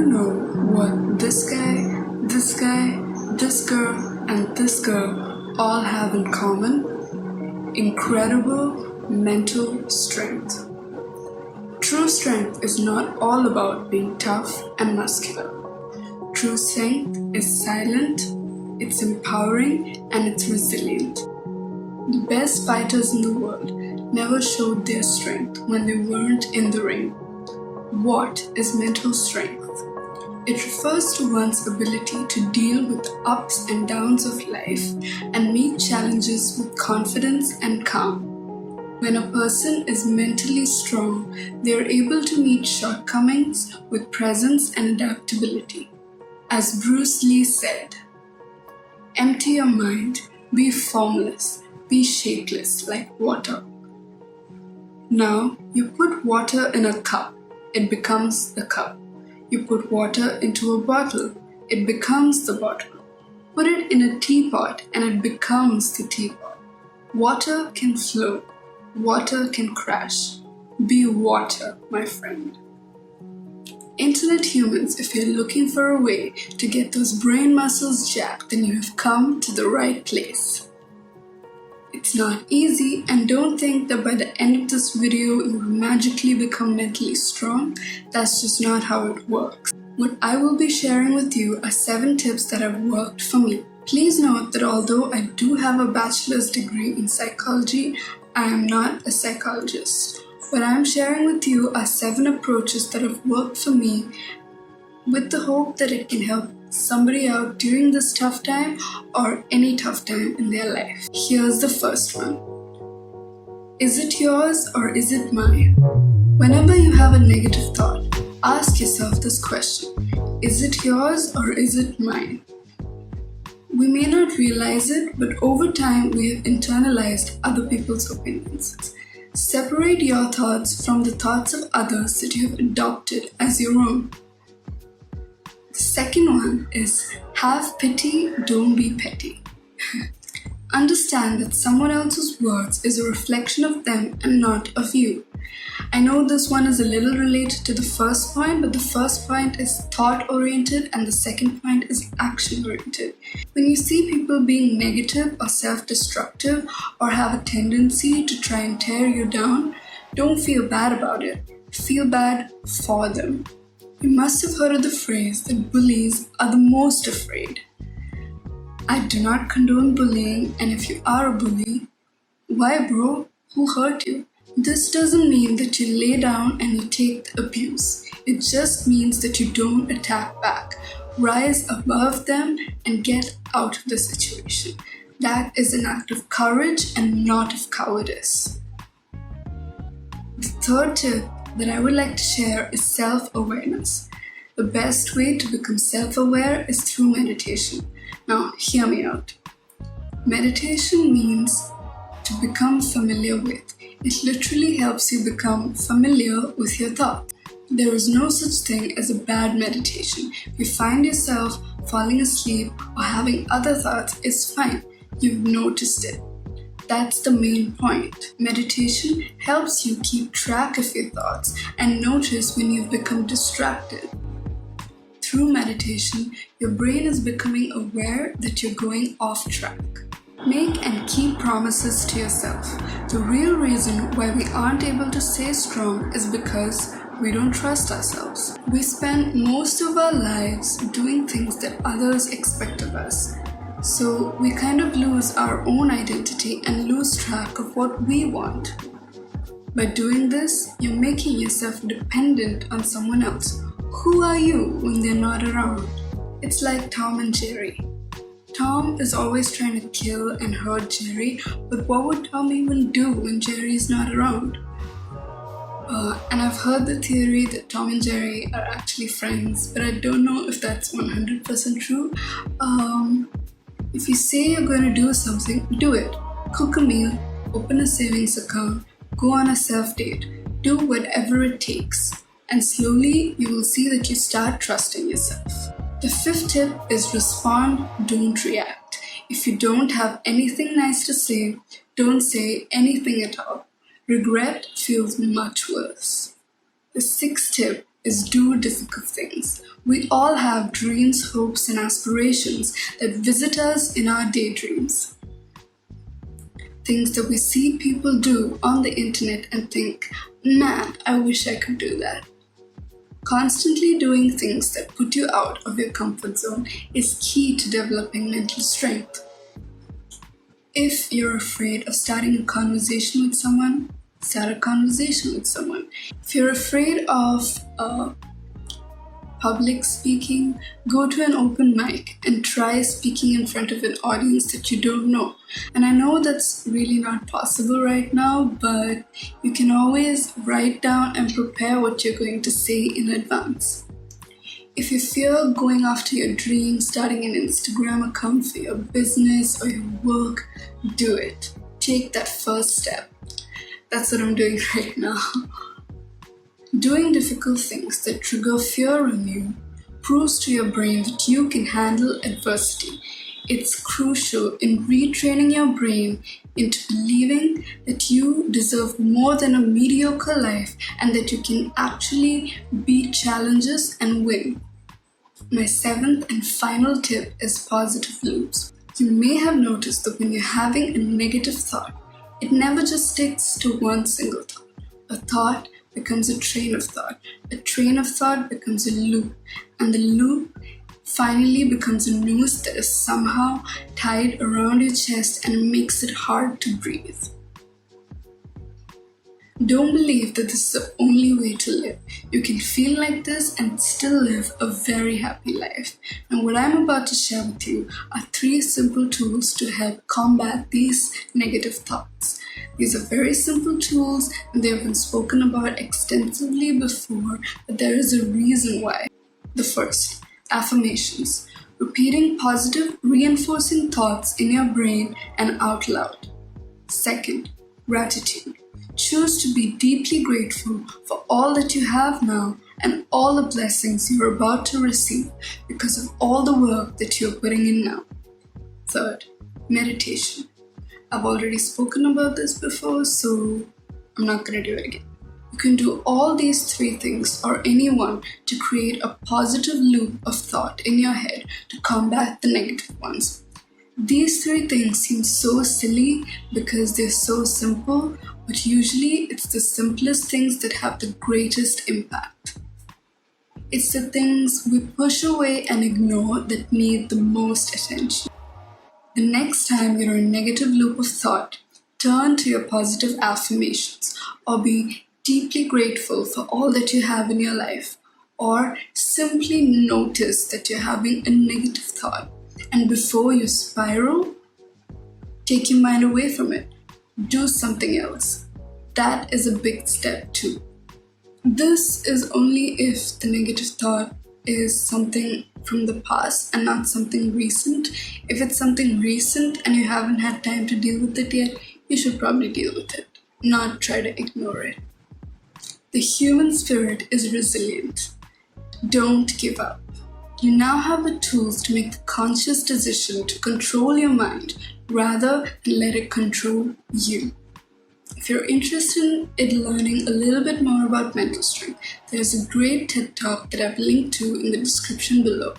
you know what this guy, this girl, and this girl all have in common? Incredible mental strength. True strength is not all about being tough and muscular. True strength is silent, it's empowering, and it's resilient. The best fighters in the world never showed their strength when they weren't in the ring. What is mental strength? It refers to one's ability to deal with the ups and downs of life and meet challenges with confidence and calm. When a person is mentally strong, they are able to meet shortcomings with presence and adaptability. As Bruce Lee said, "Empty your mind, be formless, be shapeless like water." Now, you put water in a cup, it becomes the cup. You put water into a bottle, it becomes the bottle. Put it in a teapot and it becomes the teapot. Water can flow, water can crash. Be water, my friend. Intellect humans, if you're looking for a way to get those brain muscles jacked, then you have come to the right place. It's not easy, and don't think that by the end of this video you will magically become mentally strong. That's just not how it works. What I will be sharing with you are 7 tips that have worked for me. Please note that although I do have a bachelor's degree in psychology, I am not a psychologist. What I am sharing with you are 7 approaches that have worked for me with the hope that it can help somebody out during this tough time or any tough time in their life. Here's the first one. Is it yours or is it mine? Whenever you have a negative thought, ask yourself this question. Is it yours or is it mine? We may not realize it, but over time we have internalized other people's opinions. Separate your thoughts from the thoughts of others that you have adopted as your own. The second one is have pity, don't be petty. Understand that someone else's words is a reflection of them and not of you. I know this one is a little related to the first point, but the first point is thought-oriented and the second point is action-oriented. When you see people being negative or self-destructive or have a tendency to try and tear you down, don't feel bad about it. Feel bad for them. You must have heard of the phrase that bullies are the most afraid. I do not condone bullying, and if you are a bully, why bro? Who hurt you? This doesn't mean that you lay down and you take the abuse. It just means that you don't attack back. Rise above them and get out of the situation. That is an act of courage and not of cowardice. The third tip that I would like to share is self-awareness. The best way to become self-aware is through meditation. Now, hear me out. Meditation means to become familiar with. It literally helps you become familiar with your thoughts. There is no such thing as a bad meditation. If you find yourself falling asleep or having other thoughts, it's fine. You've noticed it. That's the main point. Meditation helps you keep track of your thoughts and notice when you've become distracted. Through meditation, your brain is becoming aware that you're going off track. Make and keep promises to yourself. The real reason why we aren't able to stay strong is because we don't trust ourselves. We spend most of our lives doing things that others expect of us. So we kind of lose our own identity and lose track of what we want. By doing this, you're making yourself dependent on someone else. Who are you when they're not around? It's like Tom and Jerry. Tom is always trying to kill and hurt Jerry, but what would Tom even do when Jerry is not around? And I've heard the theory that Tom and Jerry are actually friends, but I don't know if that's 100% true. If you say you're going to do something, do it. Cook a meal, open a savings account, go on a self-date, do whatever it takes. And slowly you will see that you start trusting yourself. The 5th tip is respond, don't react. If you don't have anything nice to say, don't say anything at all. Regret feels much worse. The 6th tip is do difficult things. We We all have dreams, hopes, and aspirations that visit us in our daydreams. Things that we see people do on the internet and think, man, I wish I could do that. Constantly doing things that put you out of your comfort zone is key to developing mental strength. If you're afraid of starting a conversation with someone, start a conversation with someone. If you're afraid of public speaking, go to an open mic and try speaking in front of an audience that you don't know. And I know that's really not possible right now, but you can always write down and prepare what you're going to say in advance. If you fear going after your dream, starting an Instagram account for your business or your work, do it. Take that first step. That's what I'm doing right now. Doing difficult things that trigger fear in you proves to your brain that you can handle adversity. It's crucial in retraining your brain into believing that you deserve more than a mediocre life and that you can actually beat challenges and win. My 7th and final tip is positive loops. You may have noticed that when you're having a negative thought, it never just sticks to one single thought. A thought becomes a train of thought. A train of thought becomes a loop. And the loop finally becomes a noose that is somehow tied around your chest and makes it hard to breathe. Don't believe that this is the only way to live. You can feel like this and still live a very happy life. And what I'm about to share with you are 3 simple tools to help combat these negative thoughts. These are very simple tools and they have been spoken about extensively before, but there is a reason why. The first, affirmations. Repeating positive, reinforcing thoughts in your brain and out loud. Second, gratitude. Choose to be deeply grateful for all that you have now and all the blessings you're about to receive because of all the work that you're putting in now. Third, meditation. I've already spoken about this before, so I'm not going to do it again. You can do all these 3 things or any one to create a positive loop of thought in your head to combat the negative ones. These 3 things seem so silly because they're so simple, but usually it's the simplest things that have the greatest impact. It's the things we push away and ignore that need the most attention. The next time you're in a negative loop of thought, turn to your positive affirmations or be deeply grateful for all that you have in your life, or simply notice that you're having a negative thought. And before you spiral, take your mind away from it. Do something else. That is a big step too. This is only if the negative thought is something from the past and not something recent. If it's something recent and you haven't had time to deal with it yet, you should probably deal with it, not try to ignore it. The human spirit is resilient. Don't give up. You now have the tools to make the conscious decision to control your mind rather than let it control you. If you're interested in learning a little bit more about mental strength, there's a great TED Talk that I've linked to in the description below.